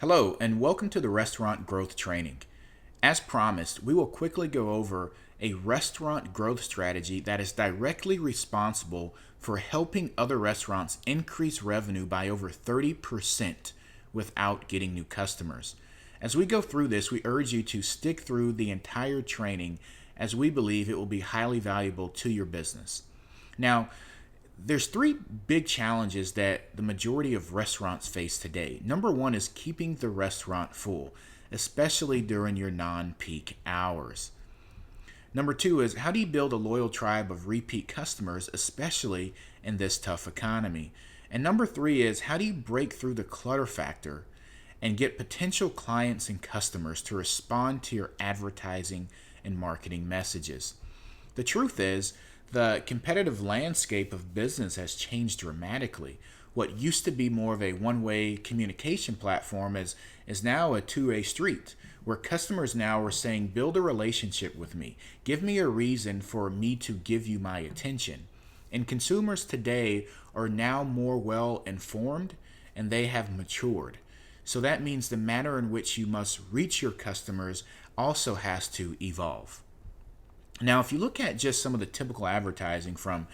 Hello, and welcome to the Restaurant Growth Training. As promised, we will quickly go over a restaurant growth strategy that is directly responsible for helping other restaurants increase revenue by over 30% without getting new customers. As we go through this, we urge you to stick through the entire training as we believe it will be highly valuable to your business. Now, there's three big challenges that the majority of restaurants face today. Number one is keeping the restaurant full, especially during your non-peak hours. Number two is how do you build a loyal tribe of repeat customers, especially in this tough economy? And number three is how do you break through the clutter factor and get potential clients and customers to respond to your advertising and marketing messages? The truth is, the competitive landscape of business has changed dramatically. What used to be more of a one-way communication platform is now a two-way street, where customers now are saying, build a relationship with me. Give me a reason for me to give you my attention. And consumers today are now more well informed and they have matured. So that means the manner in which you must reach your customers also has to evolve. Now, if you look at just some of the typical advertising from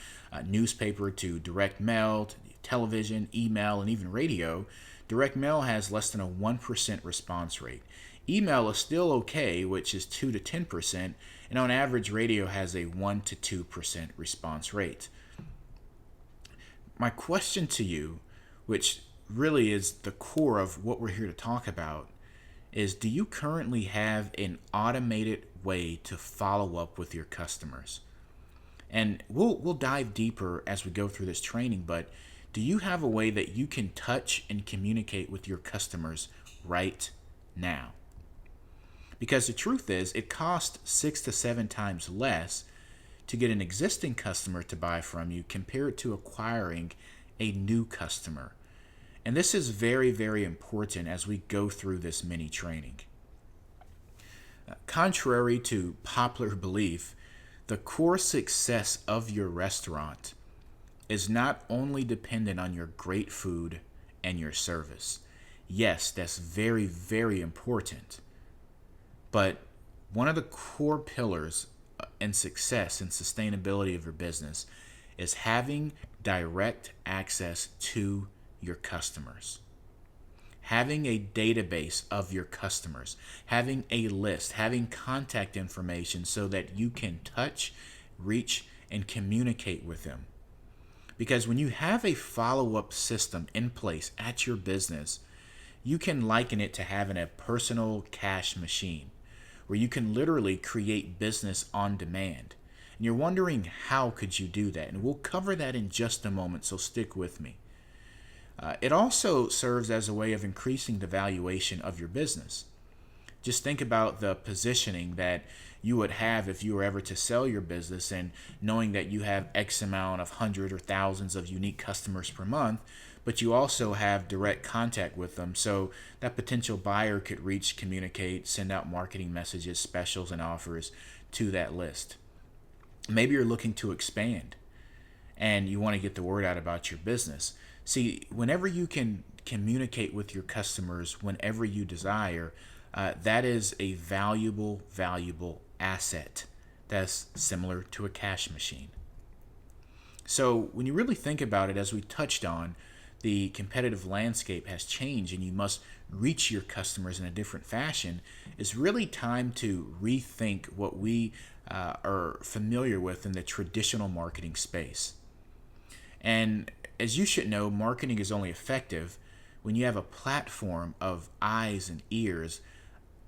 newspaper to direct mail, to television, email, and even radio, direct mail has less than a 1% response rate. Email is still okay, which is 2 to 10%, and on average, radio has a 1 to 2% response rate. My question to you, which really is the core of what we're here to talk about, is do you currently have an automated way to follow up with your customers? And we'll dive deeper as we go through this training, but do you have a way that you can touch and communicate with your customers right now? Because the truth is, it costs 6 to 7 times less to get an existing customer to buy from you compared to acquiring a new customer. And this is very, very important as we go through this mini training. Contrary to popular belief, the core success of your restaurant is not only dependent on your great food and your service. Yes, that's very, very important. But one of the core pillars in success and sustainability of your business is having direct access to your customers. Having a database of your customers, having a list, having contact information so that you can touch, reach, and communicate with them. Because when you have a follow-up system in place at your business, you can liken it to having a personal cash machine where you can literally create business on demand. And you're wondering how could you do that? And we'll cover that in just a moment, so stick with me. It also serves as a way of increasing the valuation of your business. Just think about the positioning that you would have if you were ever to sell your business and knowing that you have X amount of hundreds or thousands of unique customers per month, but you also have direct contact with them. So that potential buyer could reach, communicate, send out marketing messages, specials, and offers to that list. Maybe you're looking to expand and you want to get the word out about your business. See, whenever you can communicate with your customers whenever you desire, that is a valuable asset that's similar to a cash machine. So when you really think about it, as we touched on, the competitive landscape has changed and you must reach your customers in a different fashion. It's really time to rethink what we are familiar with in the traditional marketing space. And as you should know, marketing is only effective when you have a platform of eyes and ears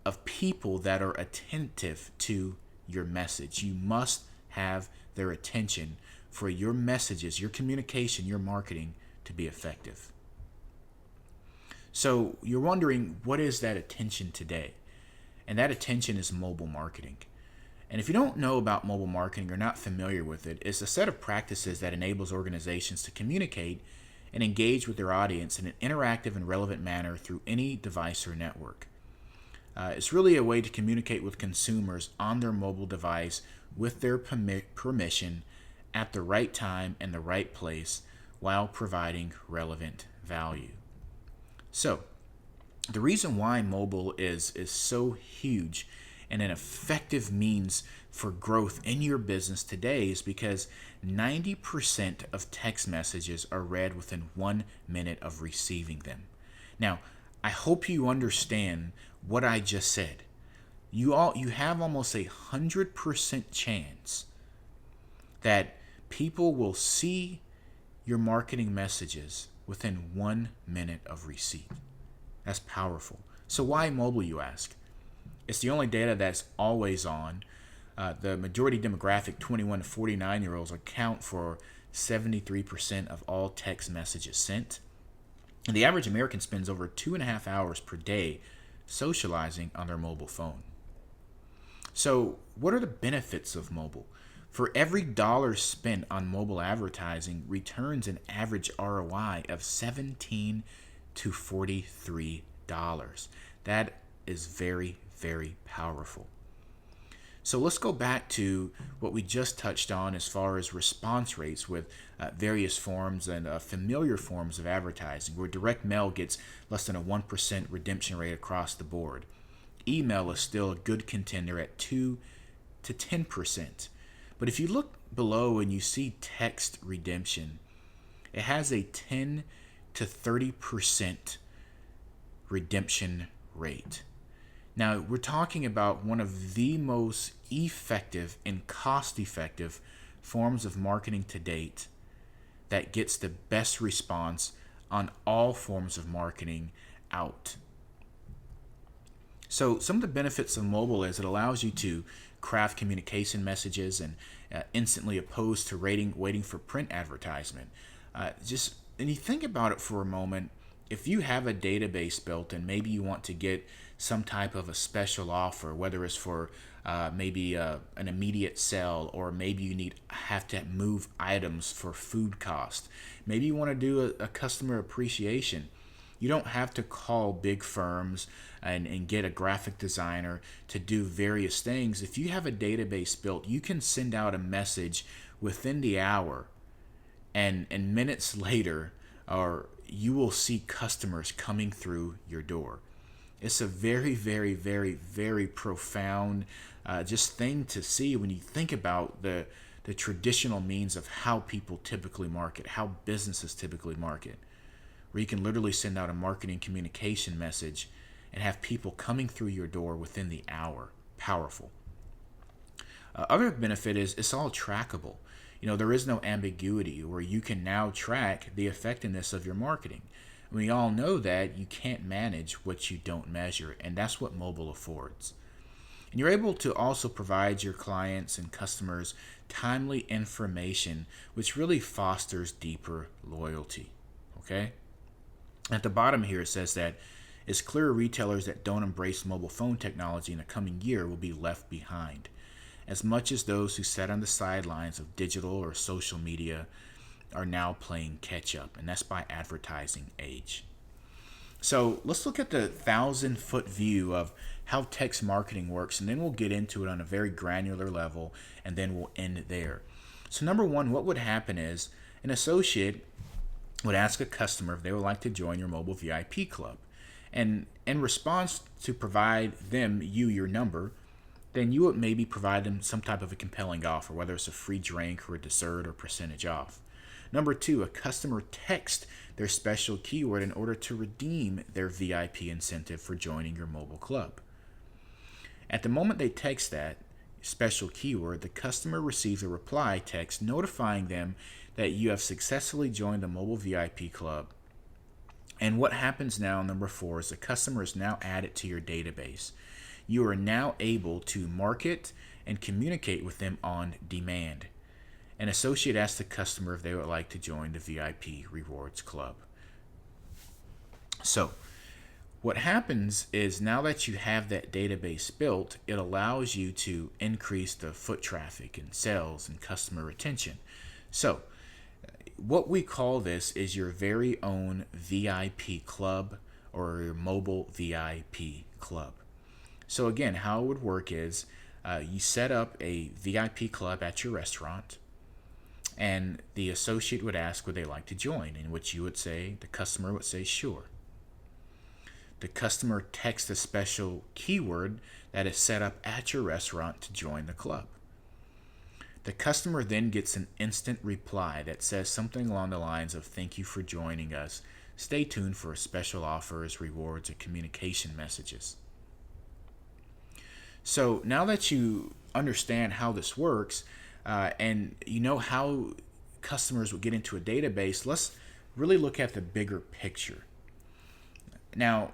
of people that are attentive to your message. You must have their attention for your messages, your communication, your marketing to be effective. So you're wondering, what is that attention today? And that attention is mobile marketing. And if you don't know about mobile marketing or not familiar with it, it's a set of practices that enables organizations to communicate and engage with their audience in an interactive and relevant manner through any device or network. It's really a way to communicate with consumers on their mobile device with their permission at the right time and the right place while providing relevant value. So, The reason why mobile is so huge and an effective means for growth in your business today is because 90% of text messages are read within 1 minute of receiving them. Now, I hope you understand what I just said. You have almost 100% chance that people will see your marketing messages within 1 minute of receipt. That's powerful. So why mobile, you ask? It's the only data that's always on. The majority demographic, 21 to 49-year-olds, account for 73% of all text messages sent. And the average American spends over 2.5 hours per day socializing on their mobile phone. So, what are the benefits of mobile? For every dollar spent on mobile advertising returns an average ROI of $17 to $43. That is very, very powerful. So let's go back to what we just touched on as far as response rates with various forms and familiar forms of advertising, where direct mail gets less than a 1% redemption rate across the board. Email is still a good contender at 2 to 10%. But if you look below and you see text redemption, it has a 10 to 30% redemption rate. Now, we're talking about one of the most effective and cost-effective forms of marketing to date that gets the best response on all forms of marketing out. So some of the benefits of mobile is it allows you to craft communication messages and instantly opposed to waiting for print advertisement. And you think about it for a moment, if you have a database built and maybe you want to get some type of a special offer, whether it's for maybe an immediate sell, or maybe you have to move items for food cost. Maybe you want to do a customer appreciation. You don't have to call big firms and get a graphic designer to do various things. If you have a database built, you can send out a message within the hour, and minutes later, or you will see customers coming through your door. It's a very, very, very, very profound just thing to see when you think about the traditional means of how people typically market, how businesses typically market, where you can literally send out a marketing communication message and have people coming through your door within the hour. Powerful. Other benefit is it's all trackable. There is no ambiguity, where you can now track the effectiveness of your marketing. We all know that you can't manage what you don't measure, and that's what mobile affords. And you're able to also provide your clients and customers timely information, which really fosters deeper loyalty. Okay? At the bottom here, it says that it's clear retailers that don't embrace mobile phone technology in the coming year will be left behind, as much as those who sat on the sidelines of digital or social media are now playing catch up, and that's by Advertising Age. So let's look at the 1,000-foot view of how text marketing works, and then we'll get into it on a very granular level, and then we'll end there. So number one, what would happen is an associate would ask a customer if they would like to join your mobile VIP club. And in response to provide them your number, then you would maybe provide them some type of a compelling offer, whether it's a free drink or a dessert or percentage off. Number two, a customer texts their special keyword in order to redeem their VIP incentive for joining your mobile club. At the moment they text that special keyword, the customer receives a reply text notifying them that you have successfully joined the mobile VIP club. And what happens now, number four, is the customer is now added to your database. You are now able to market and communicate with them on demand. An associate asks the customer if they would like to join the VIP Rewards Club. So, what happens is now that you have that database built, it allows you to increase the foot traffic and sales and customer retention. So, what we call this is your very own VIP club or your mobile VIP club. So again, how it would work is you set up a VIP club at your restaurant, and the associate would ask would they like to join, in which you would say, the customer would say sure. the customer texts a special keyword that is set up at your restaurant to join the club. The customer then gets an instant reply that says something along the lines of, "Thank you for joining us. Stay tuned for special offers, rewards, and communication messages." So now that you understand how this works, and you know how customers will get into a database, let's really look at the bigger picture. Now,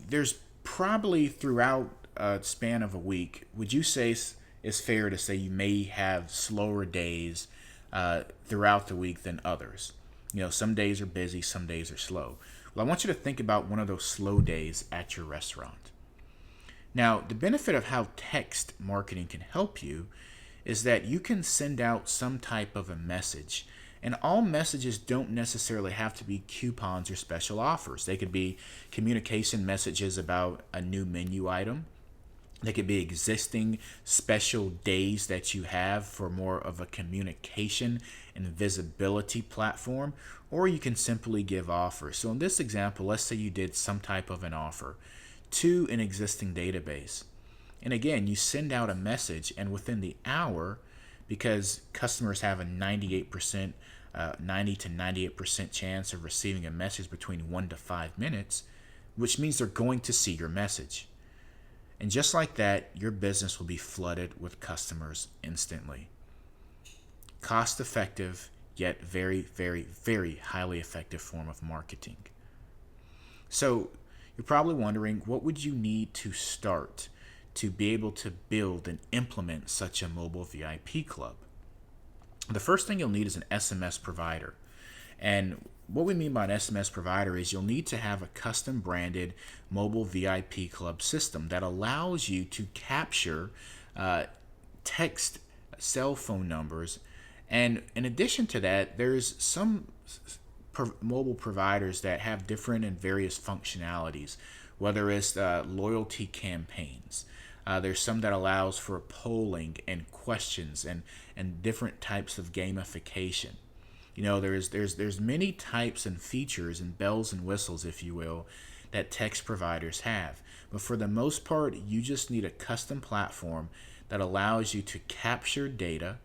there's probably throughout a span of a week, would you say it's fair to say you may have slower days throughout the week than others? Some days are busy, some days are slow. Well, I want you to think about one of those slow days at your restaurant. Now, the benefit of how text marketing can help you is that you can send out some type of a message. And all messages don't necessarily have to be coupons or special offers. They could be communication messages about a new menu item. They could be existing special days that you have for more of a communication and visibility platform, or you can simply give offers. So in this example, let's say you did some type of an offer to an existing database. And again, you send out a message, and within the hour, because customers have a 90 to 98% chance of receiving a message between 1 to 5 minutes, which means they're going to see your message. And just like that, your business will be flooded with customers instantly. Cost effective, yet very, very, very highly effective form of marketing. So you're probably wondering, what would you need to start to be able to build and implement such a mobile VIP club? The first thing you'll need is an SMS provider. And what we mean by an SMS provider is you'll need to have a custom branded mobile VIP club system that allows you to capture text cell phone numbers. And in addition to that, there's some mobile providers that have different and various functionalities, whether it's loyalty campaigns. There's some that allows for polling and questions and different types of gamification. There's many types and features and bells and whistles, if you will, that text providers have. But for the most part, you just need a custom platform that allows you to capture data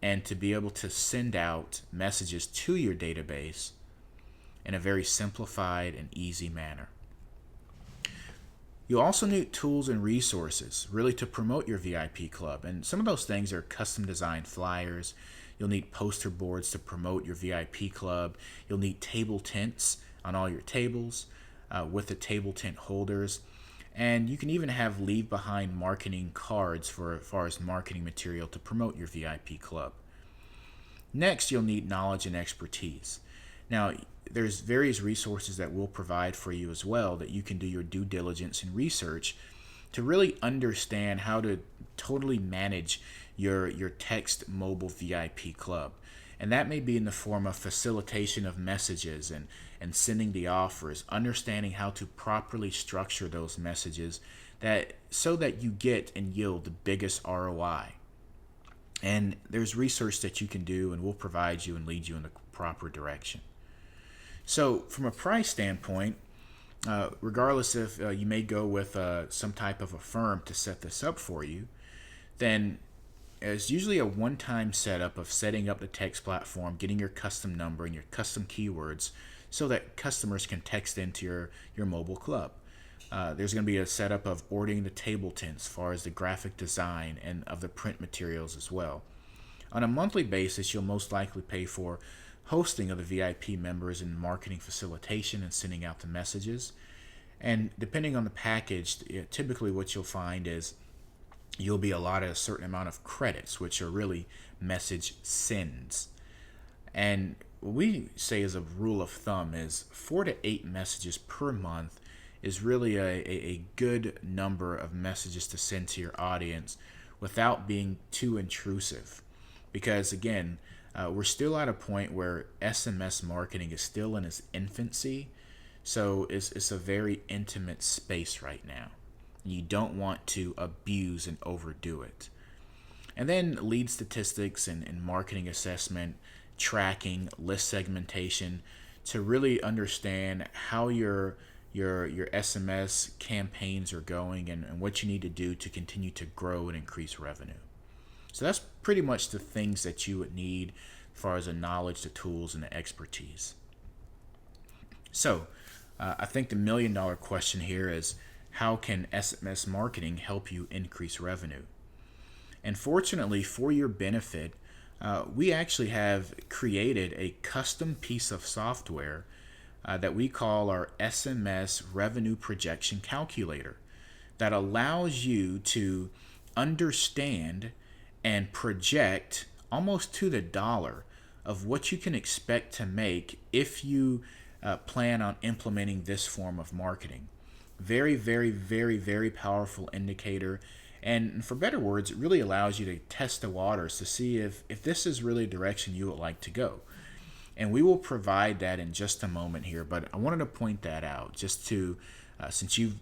and to be able to send out messages to your database in a very simplified and easy manner. You'll also need tools and resources really to promote your VIP club. And some of those things are custom designed flyers. You'll need poster boards to promote your VIP club. You'll need table tents on all your tables with the table tent holders. And you can even have leave behind marketing cards for as far as marketing material to promote your VIP club. Next, you'll need knowledge and expertise. Now, there's various resources that we'll provide for you as well that you can do your due diligence and research to really understand how to totally manage your text mobile VIP club. And that may be in the form of facilitation of messages and sending the offers, understanding how to properly structure those messages so that you get and yield the biggest ROI. And there's research that you can do, and we'll provide you and lead you in the proper direction. So from a price standpoint, regardless if you may go with some type of a firm to set this up for you, then it's usually a one-time setup of setting up the text platform, getting your custom number and your custom keywords so that customers can text into your mobile club. There's going to be a setup of ordering the table tents as far as the graphic design and of the print materials as well. On a monthly basis, you'll most likely pay for hosting of the VIP members and marketing facilitation and sending out the messages. And depending on the package, typically what you'll find is you'll be allotted a certain amount of credits, which are really message sends. And what we say as a rule of thumb is 4 to 8 messages per month is really a good number of messages to send to your audience without being too intrusive. Because again, we're still at a point where SMS marketing is still in its infancy, so it's a very intimate space right now. You don't want to abuse and overdo it. And then lead statistics and marketing assessment, tracking, list segmentation to really understand how your your SMS campaigns are going, and what you need to do to continue to grow and increase revenue. So that's pretty much the things that you would need as far as the knowledge, the tools, and the expertise. So I think the $1,000,000 question here is, how can SMS marketing help you increase revenue? And fortunately for your benefit, we actually have created a custom piece of software that we call our SMS Revenue Projection Calculator that allows you to understand and project almost to the dollar of what you can expect to make if you plan on implementing this form of marketing. Very, very, very, very powerful indicator. And for better words, it really allows you to test the waters to see if this is really a direction you would like to go. And we will provide that in just a moment here, but I wanted to point that out just to, since you've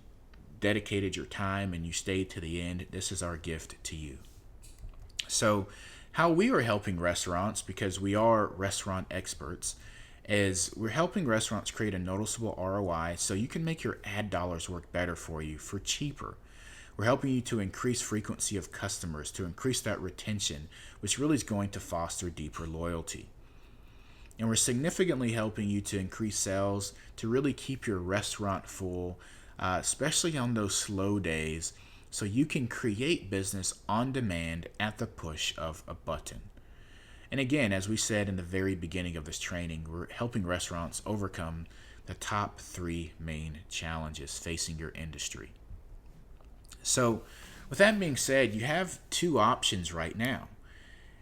dedicated your time and you stayed to the end, this is our gift to you. So how we are helping restaurants, because we are restaurant experts, is we're helping restaurants create a noticeable ROI so you can make your ad dollars work better for you for cheaper. We're helping you to increase frequency of customers, to increase that retention, which really is going to foster deeper loyalty. And we're significantly helping you to increase sales, to really keep your restaurant full, especially on those slow days, so you can create business on demand at the push of a button. And again, as we said in the very beginning of this training, we're helping restaurants overcome the top 3 main challenges facing your industry. So with that being said, you have 2 options right now.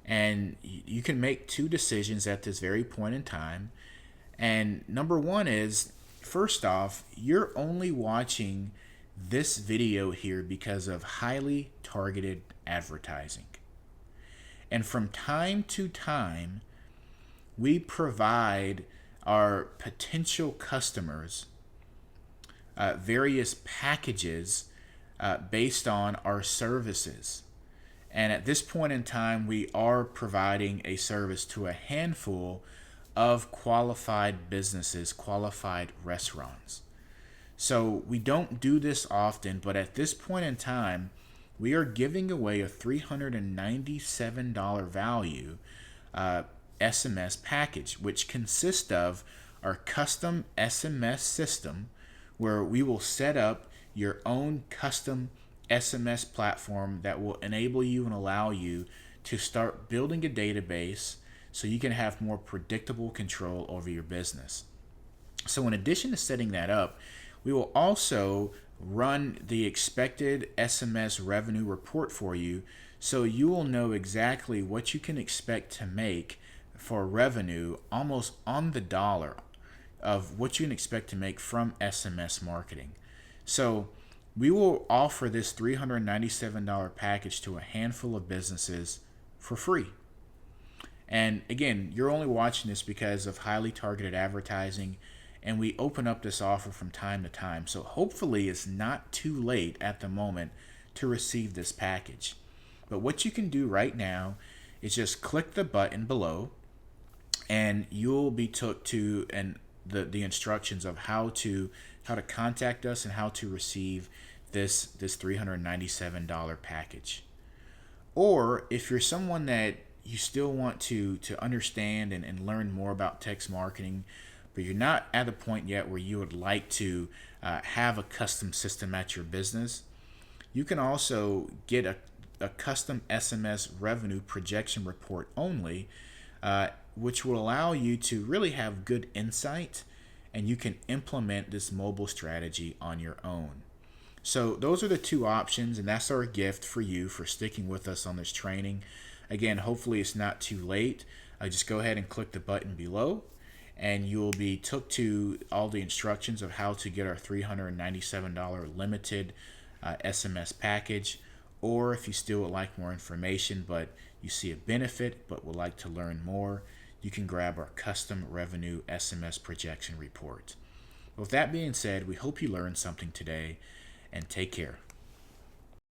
And you can make 2 decisions at this very point in time. And number 1 is, first off, you're only watching this video here because of highly targeted advertising. And from time to time, we provide our potential customers various packages based on our services. And at this point in time, we are providing a service to a handful of qualified businesses, qualified restaurants. So we don't do this often, but at this point in time, we are giving away a $397 value SMS package, which consists of our custom SMS system, where we will set up your own custom SMS platform that will enable you and allow you to start building a database so you can have more predictable control over your business. So in addition to setting that up, we will also run the expected SMS revenue report for you, so you will know exactly what you can expect to make for revenue almost on the dollar of what you can expect to make from SMS marketing. So we will offer this $397 package to a handful of businesses for free. And again, you're only watching this because of highly targeted advertising, and we open up this offer from time to time. So hopefully it's not too late at the moment to receive this package. But what you can do right now is just click the button below, and you'll be took to the instructions of how to contact us and how to receive this $397 package. Or if you're someone that you still want to understand and learn more about text marketing, but you're not at the point yet where you would like to have a custom system at your business, you can also get a custom SMS revenue projection report only, which will allow you to really have good insight, and you can implement this mobile strategy on your own. So those are the 2 options, and that's our gift for you for sticking with us on this training. Again, hopefully it's not too late. Just go ahead and click the button below, and you'll be took to all the instructions of how to get our $397 limited SMS package. Or if you still would like more information, but you see a benefit but would like to learn more, you can grab our custom revenue SMS projection report. With that being said, we hope you learned something today, and take care.